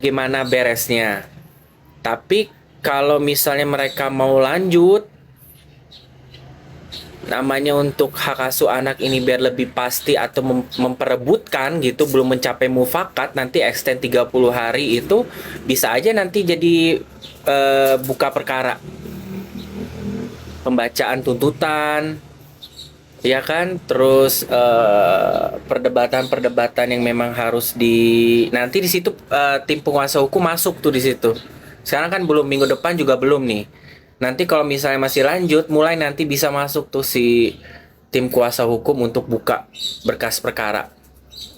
gimana beresnya. Tapi kalau misalnya mereka mau lanjut, namanya untuk hak asuh anak ini biar lebih pasti atau memperebutkan gitu, belum mencapai mufakat, nanti extend 30 hari itu bisa aja nanti jadi buka perkara, pembacaan tuntutan, ya kan, terus perdebatan-perdebatan yang memang harus nanti di situ tim penguasa hukum masuk tuh di situ. Sekarang kan belum, minggu depan juga belum nih. Nanti kalau misalnya masih lanjut, mulai nanti bisa masuk tuh si tim kuasa hukum untuk buka berkas perkara.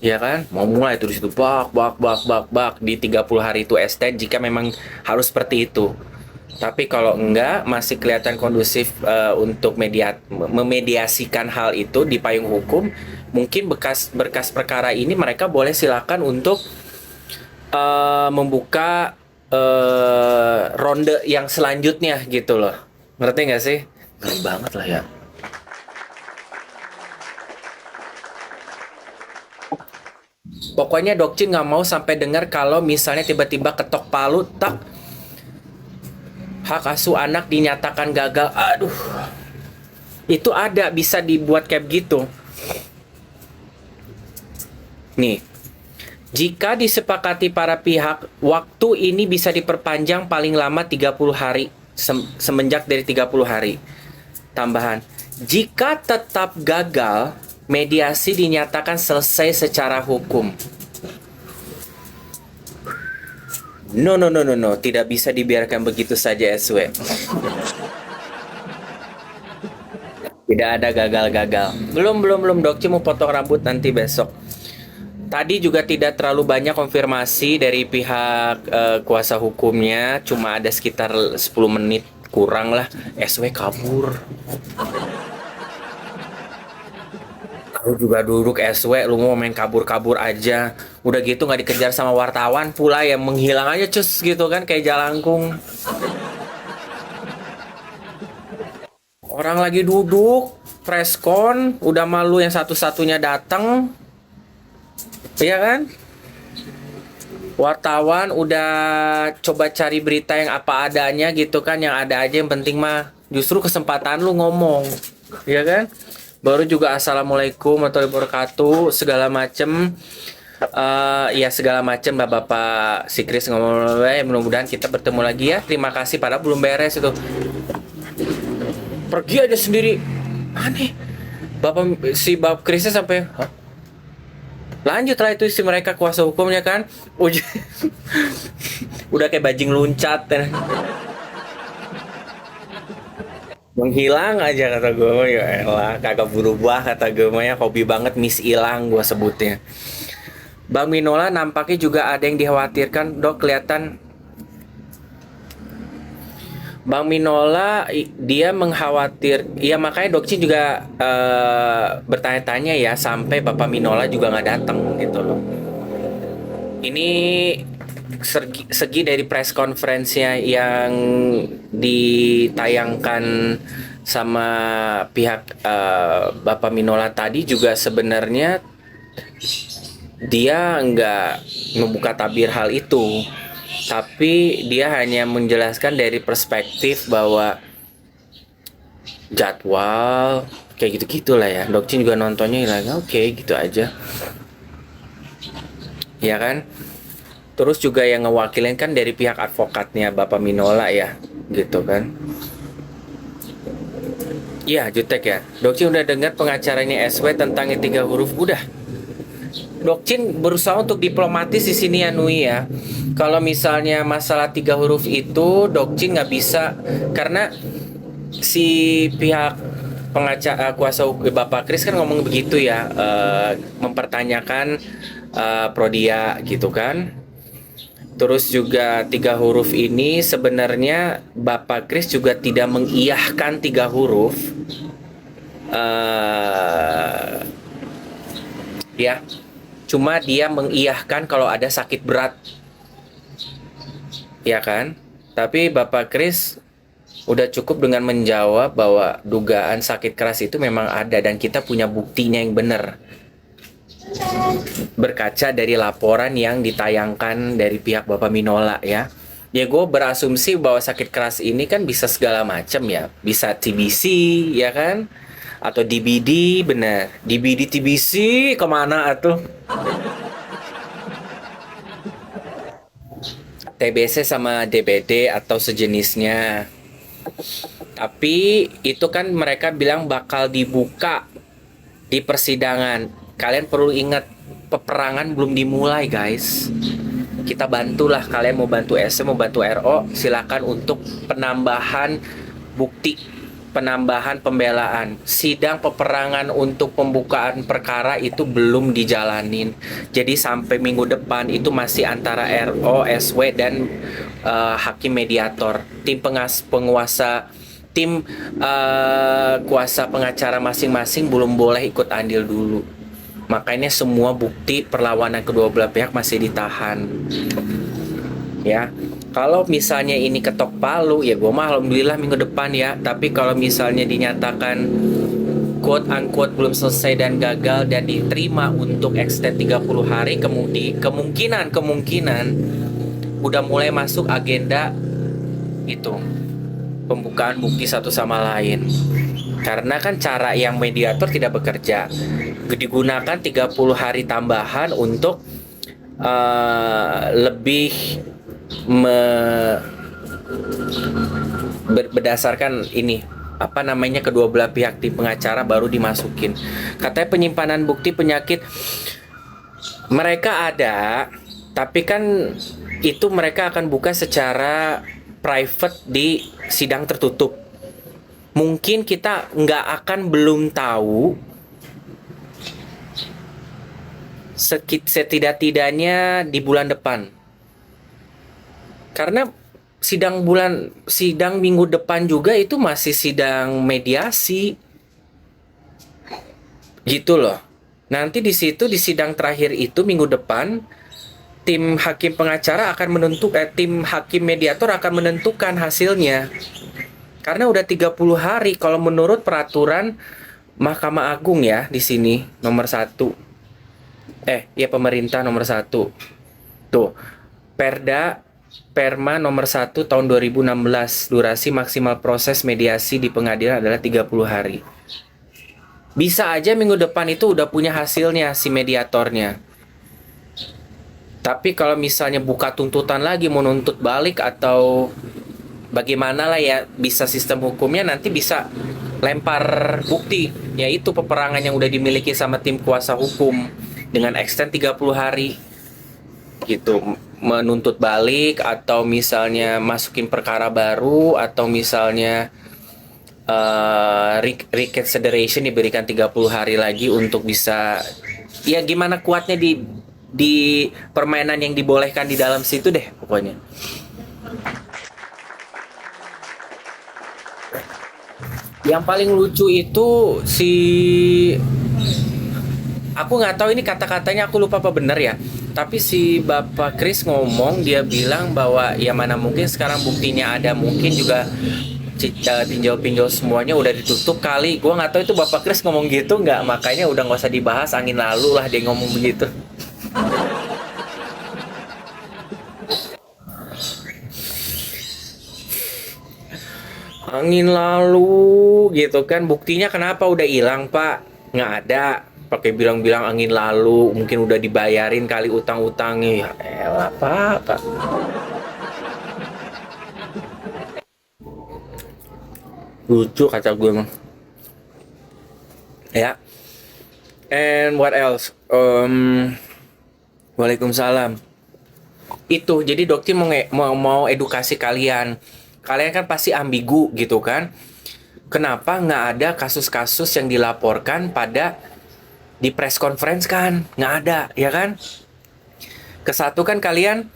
Ya kan? Mau mulai tuh di situ bak di 30 hari itu extend jika memang harus seperti itu. Tapi kalau enggak masih kelihatan kondusif untuk memediasikan hal itu di payung hukum, mungkin berkas perkara ini mereka boleh silakan untuk membuka ronde yang selanjutnya gitu loh. Ngerti nggak sih? Ngeri banget lah ya. Pokoknya Dokcin nggak mau sampai dengar kalau misalnya tiba-tiba ketok palu, tak, hak asuh anak dinyatakan gagal. Aduh, itu ada bisa dibuat kayak gitu. Nih, jika disepakati para pihak, waktu ini bisa diperpanjang paling lama 30 hari semenjak dari 30 hari. Tambahan, jika tetap gagal, mediasi dinyatakan selesai secara hukum. No, no, no, no, no, tidak bisa dibiarkan begitu saja, SW. Tidak ada gagal-gagal. Belum, Dokci mau potong rambut nanti besok. Tadi juga tidak terlalu banyak konfirmasi dari pihak kuasa hukumnya, cuma ada sekitar 10 menit kurang lah. SW kabur. Lu juga duduk SW, lu mau main kabur-kabur aja. Udah gitu nggak dikejar sama wartawan pula, yang menghilang aja cus gitu kan, kayak jalangkung. Orang lagi duduk, preskon, udah malu yang satu-satunya datang. Iya kan? Wartawan udah coba cari berita yang apa adanya gitu kan, yang ada aja, yang penting mah justru kesempatan lu ngomong. Iya kan? Baru juga assalamualaikum warahmatullahi wabarakatuh segala macem. Ya segala macem bapak si Kris ngomong, mudah-mudahan kita bertemu lagi ya, terima kasih, padahal belum beres itu, pergi aja sendiri, aneh. Bapak Krisnya sampai, hah? Lanjut lah itu si mereka kuasa hukumnya kan, udah kayak bajing luncat ya. Menghilang aja kata gue, ya elah kagak berubah kata gue mah ya, hobi banget miss ilang gue sebutnya. Bang Minola nampaknya juga ada yang dikhawatirkan, Dok, kelihatan Bang Minola dia mengkhawatir, ya makanya Dokci juga bertanya-tanya ya, sampai Bapak Minola juga nggak datang gitu loh. Ini segi dari press conference-nya yang ditayangkan sama pihak Bapak Minola tadi juga sebenarnya dia nggak membuka tabir hal itu, tapi dia hanya menjelaskan dari perspektif bahwa jadwal kayak gitu gitulah ya. Dokcin juga nontonnya lagi oke gitu aja, ya kan. Terus juga yang ngewakilin kan dari pihak advokatnya Bapak Minola ya, gitu kan. Iya, Jutek ya. Dokcin udah dengar pengacaranya SW tentang yang 3 huruf, udah. Dokcin berusaha untuk diplomatis di sini ya Nui ya. Kalau misalnya masalah 3 huruf itu Dokcin nggak bisa, karena si pihak pengacara kuasa hukum Bapak Kris kan ngomong begitu ya, mempertanyakan Prodia gitu kan. Terus juga 3 huruf ini sebenarnya Bapak Kris juga tidak mengiyahkan 3 huruf, ya. Cuma dia mengiyahkan kalau ada sakit berat, ya kan? Tapi Bapak Kris udah cukup dengan menjawab bahwa dugaan sakit keras itu memang ada dan kita punya buktinya yang benar. Berkaca dari laporan yang ditayangkan dari pihak Bapak Minola ya. Ya gue berasumsi bahwa sakit keras ini kan bisa segala macam ya. Bisa TBC ya kan? Atau DBD, bener. DBD TBC kemana atuh? TBC sama DBD atau sejenisnya. Tapi itu kan mereka bilang bakal dibuka di persidangan. Kalian perlu ingat, peperangan belum dimulai guys. Kita bantulah, kalian mau bantu SM, mau bantu RO, silakan untuk penambahan bukti, penambahan pembelaan. Sidang peperangan untuk pembukaan perkara itu belum dijalanin. Jadi sampai minggu depan itu masih antara RO, SW dan hakim mediator. Tim penguasa, tim kuasa pengacara masing-masing belum boleh ikut andil dulu. Makanya semua bukti perlawanan kedua belah pihak masih ditahan. Ya, kalau misalnya ini ketok palu, ya gue mah alhamdulillah minggu depan ya. Tapi kalau misalnya dinyatakan quote unquote belum selesai dan gagal dan diterima untuk extend 30 hari, kemungkinan udah mulai masuk agenda itu pembukaan bukti satu sama lain. Karena kan cara yang mediator tidak bekerja, digunakan 30 hari tambahan untuk lebih berdasarkan ini apa namanya, kedua belah pihak di pengacara baru dimasukin. Katanya penyimpanan bukti penyakit mereka ada, tapi kan itu mereka akan buka secara private di sidang tertutup. Mungkin kita nggak akan belum tahu setidak-tidaknya di bulan depan. Karena sidang minggu depan juga itu masih sidang mediasi. Gitu loh. Nanti di situ di sidang terakhir itu minggu depan tim hakim pengacara akan menentukan, tim hakim mediator akan menentukan hasilnya. Karena udah 30 hari kalau menurut peraturan Mahkamah Agung ya di sini nomor 1. Ya pemerintah nomor 1. Tuh. Perma nomor 1 tahun 2016, durasi maksimal proses mediasi di pengadilan adalah 30 hari. Bisa aja minggu depan itu udah punya hasilnya si mediatornya. Tapi kalau misalnya buka tuntutan lagi, mau nuntut balik atau bagaimana lah ya, bisa sistem hukumnya nanti bisa lempar bukti, yaitu peperangan yang udah dimiliki sama tim kuasa hukum dengan extend 30 hari gitu, menuntut balik atau misalnya masukin perkara baru atau misalnya reconsideration diberikan 30 hari lagi untuk bisa ya gimana kuatnya di permainan yang dibolehkan di dalam situ deh pokoknya. Yang paling lucu itu aku nggak tahu ini kata-katanya, aku lupa apa bener ya. Tapi si Bapak Kris ngomong, dia bilang bahwa ya mana mungkin sekarang buktinya ada, mungkin juga pinjol-pinjol semuanya udah ditutup kali. Gua nggak tahu itu Bapak Kris ngomong gitu nggak, makanya udah nggak usah dibahas, angin lalu lah dia ngomong begitu. Angin lalu gitu kan, buktinya kenapa udah hilang Pak? Nggak ada, pakai bilang-bilang angin lalu, mungkin udah dibayarin kali utang-utangnya. Ya elah Pak. Lucu kata gue mah. Ya. And what else? Waalaikumsalam. Itu jadi dokter mau edukasi kalian. Kalian kan pasti ambigu gitu kan. Kenapa nggak ada kasus-kasus yang dilaporkan pada di press conference kan? Nggak ada, ya kan? Kesatu kan kalian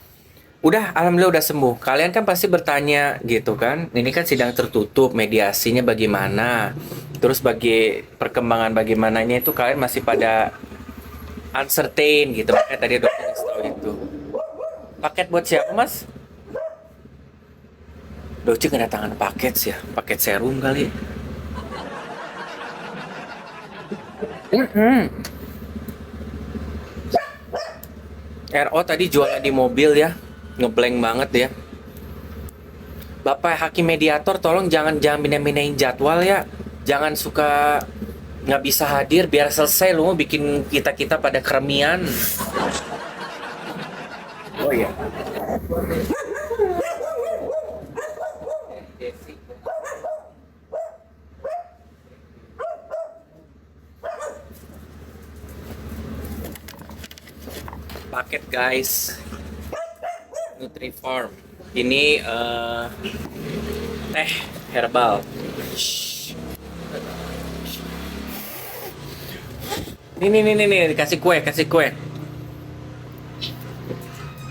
udah, alhamdulillah udah sembuh. Kalian kan pasti bertanya gitu kan. Ini kan sidang tertutup, mediasinya bagaimana? Terus bagi perkembangan bagaimananya itu kalian masih pada uncertain gitu. Makanya tadi dokter kasih tahu itu. Paket buat siapa mas? Doci kedatangan paket sih ya, paket serum kali. RO tadi jualan di mobil ya, ngeblank banget ya. Bapak Hakim Mediator, tolong jangan jangan pindah-pindahin jadwal ya. Jangan suka nggak bisa hadir biar selesai, lu mau bikin kita pada keremian. Oh iya. Paket guys, Nutrifarm. Ini teh herbal. Nih, kasih kue.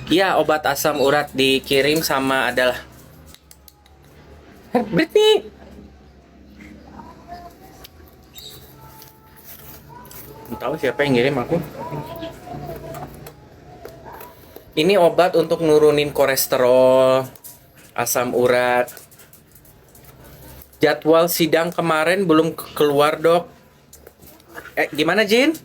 Iya, obat asam urat dikirim sama adalah Britney. Tahu siapa yang ngirim aku? Ini obat untuk nurunin kolesterol, asam urat. Jadwal sidang kemarin belum keluar, Dok. Gimana, Jin?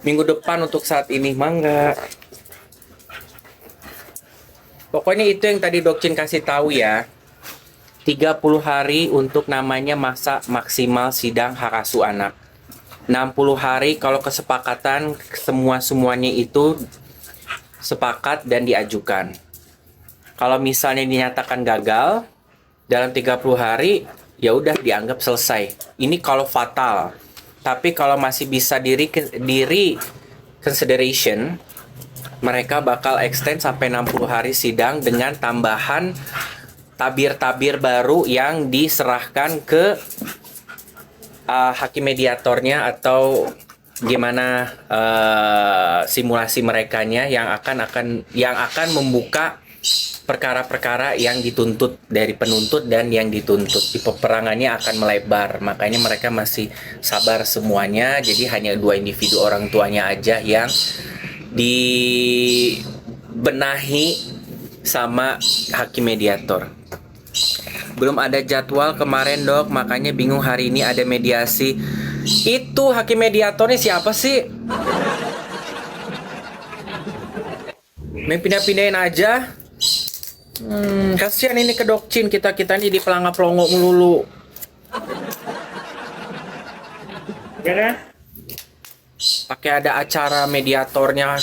Minggu depan untuk saat ini, mangga. Pokoknya itu yang tadi Dok Jin kasih tahu ya. 30 hari untuk namanya masa maksimal sidang hak asuh anak. 60 hari kalau kesepakatan semuanya itu sepakat dan diajukan. Kalau misalnya dinyatakan gagal dalam 30 hari, ya udah dianggap selesai. Ini kalau fatal. Tapi kalau masih bisa diri consideration, mereka bakal extend sampai 60 hari sidang dengan tambahan tabir-tabir baru yang diserahkan ke hakim mediatornya atau gimana simulasi merekanya yang akan membuka perkara-perkara yang dituntut dari penuntut dan yang dituntut. Di peperangannya akan melebar, makanya mereka masih sabar semuanya. Jadi hanya 2 individu orang tuanya aja yang dibenahi sama hakim mediator. Belum ada jadwal kemarin, Dok, makanya bingung hari ini ada mediasi. Itu hakim mediatornya siapa sih? Main pindah-pindahin aja. Kasihan ini ke Dok Jin, kita ini di pelangap-pelongo melulu. Ya kan? Pakai ada acara mediatornya,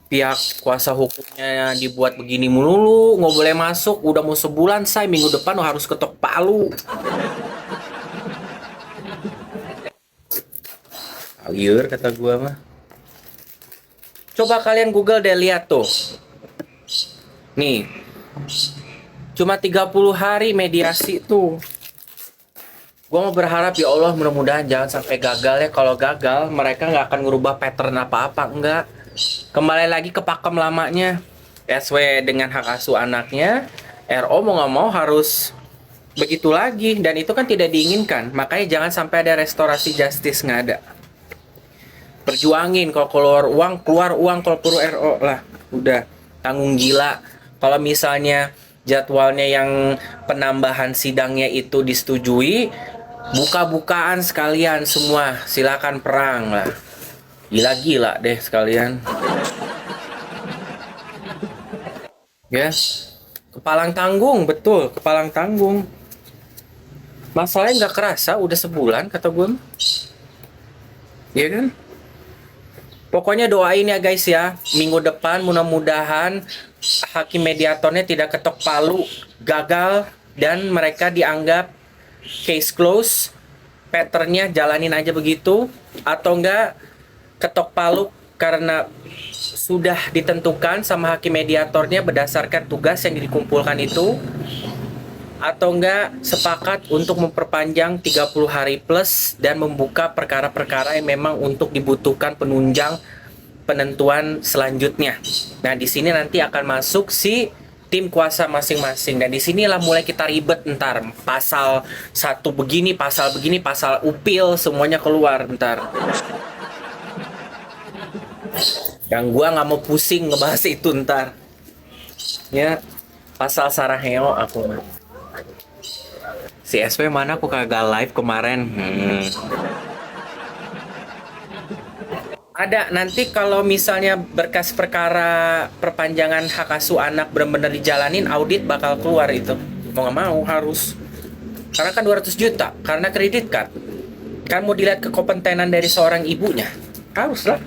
pihak kuasa hukumnya dibuat begini melulu, nggak boleh masuk. Udah mau sebulan, say, minggu depan harus ketok palu. Liur kata gua mah. Coba kalian Google deh, lihat tuh. Nih, cuma 30 hari mediasi tuh. Gue mau berharap ya Allah mudah-mudahan jangan sampai gagal ya. Kalau gagal mereka nggak akan ngerubah pattern apa-apa, enggak. Kembali lagi ke pakem lamanya. SW dengan hak asuh anaknya, RO mau nggak mau harus begitu lagi. Dan itu kan tidak diinginkan. Makanya jangan sampai ada restorasi justice, nggak ada. Perjuangin, kalau keluar uang, kalau perlu RO lah. Udah, tanggung gila. Kalau misalnya jadwalnya yang penambahan sidangnya itu disetujui, buka-bukaan sekalian semua, silakan perang lah. Gila-gila deh sekalian. Ya, kepalang tanggung, betul, kepalang tanggung. Masalahnya nggak kerasa, udah sebulan kata gue. Iya kan? Pokoknya doain ya guys ya, minggu depan mudah-mudahan hakim mediatornya tidak ketok palu, gagal, dan mereka dianggap case close. Patternnya jalanin aja begitu, atau enggak ketok palu karena sudah ditentukan sama hakim mediatornya berdasarkan tugas yang dikumpulkan itu, atau enggak sepakat untuk memperpanjang 30 hari plus dan membuka perkara-perkara yang memang untuk dibutuhkan penunjang penentuan selanjutnya. Nah, di sini nanti akan masuk si tim kuasa masing-masing, dan disinilah mulai kita ribet ntar. Pasal satu begini, pasal upil, semuanya keluar ntar. Yang gua nggak mau pusing ngebahas itu ntar. Ya, pasal Saraheo aku mah. Si SW mana, aku kagak live kemarin. Ada nanti kalau misalnya berkas perkara perpanjangan hak asuh anak benar-benar dijalanin, audit bakal keluar itu. Mau nggak mau harus. Karena kan 200 juta, karena kredit card. Kan mau dilihat kekompetenan dari seorang ibunya. Harus lah.